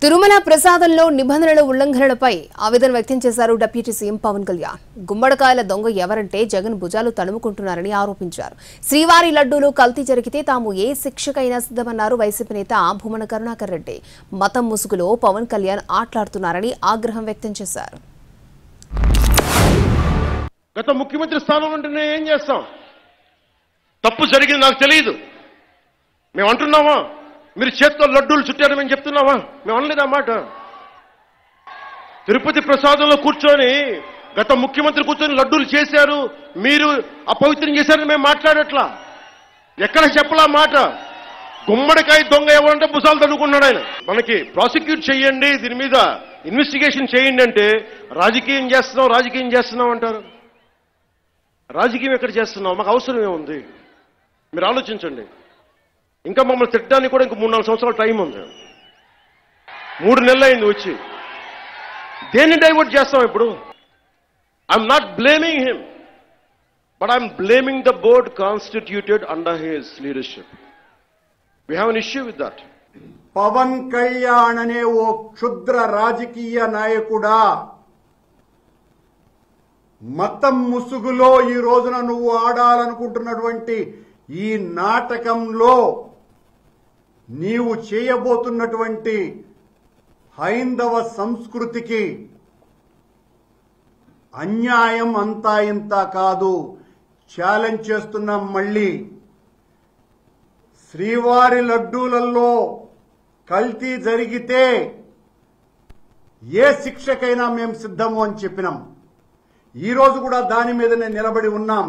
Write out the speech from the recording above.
తిరుమల ప్రసాదంలో నిబంధనల ఉల్లంఘనలపై ఆవేదన వ్యక్తం చేశారు డిప్యూటీ సీఎం పవన్ కళ్యాణ్. గుమ్మడికాయల దొంగ ఎవరంటే జగన్ భుజాలు తడుముకుంటున్నారని ఆరోపించారు. శ్రీవారి లడ్డూలు కల్తీ జరిగితే తాము ఏ శిక్షకైనా సిద్ధమన్నారు వైసీపీ నేత భూమన కరుణాకర్ రెడ్డి. మతం ముసుగులో పవన్ కళ్యాణ్ ఆట్లాడుతున్నారని ఆగ్రహం వ్యక్తం చేశారు. గత ముఖ్యమంత్రి స్థానం అంటే ఏం చేస్తాం? తప్పు జరిగింది నాకు తెలియదు. మేము అంటున్నామా? మీరు చేత్తో లడ్డూలు చుట్టారని మేము చెప్తున్నామా? మేము అనలేదు ఆ మాట. తిరుపతి ప్రసాదంలో కూర్చొని గత ముఖ్యమంత్రి కూర్చొని లడ్డూలు చేశారు, మీరు అపవిత్రం చేశారని మేము మాట్లాడట్లా. ఎక్కడ చెప్పలా మాట. గుమ్మడికాయ దొంగ ఎవరంటే భుజాలు తడుకున్నాడు ఆయన. మనకి ప్రాసిక్యూట్ చేయండి, దీని మీద ఇన్వెస్టిగేషన్ చేయండి అంటే రాజకీయం చేస్తున్నాం అంటారు. రాజకీయం ఎక్కడ చేస్తున్నాం? మాకు అవసరం ఏముంది? మీరు ఆలోచించండి. ఇంకా మమ్మల్ని తిట్టడానికి కూడా ఇంక 3-4 సంవత్సరాల టైం ఉంది. 3 నెలలు అయింది వచ్చి. దేన్ని డైవర్ట్ చేస్తాం ఇప్పుడు? I'm not blaming him, but I'm blaming the board constituted under his leadership. We have an issue with that. Pawan Kalyan అనే ఓ క్షుద్ర రాజకీయ నాయకుడా, మతం ముసుగులో ఈ రోజున నువ్వు ఆడాలనుకుంటున్నటువంటి ఈ నాటకంలో నీవు చేయబోతున్నటువంటి హైందవ సంస్కృతికి అన్యాయం అంతా ఇంత కాదు. ఛాలెంజ్ చేస్తున్నాం. మళ్ళీ శ్రీవారి లడ్డూలలో కల్తీ జరిగితే ఏ శిక్షకైనా మేము సిద్ధము అని చెప్పినాం. ఈ రోజు కూడా దాని మీదనే నిలబడి ఉన్నాం.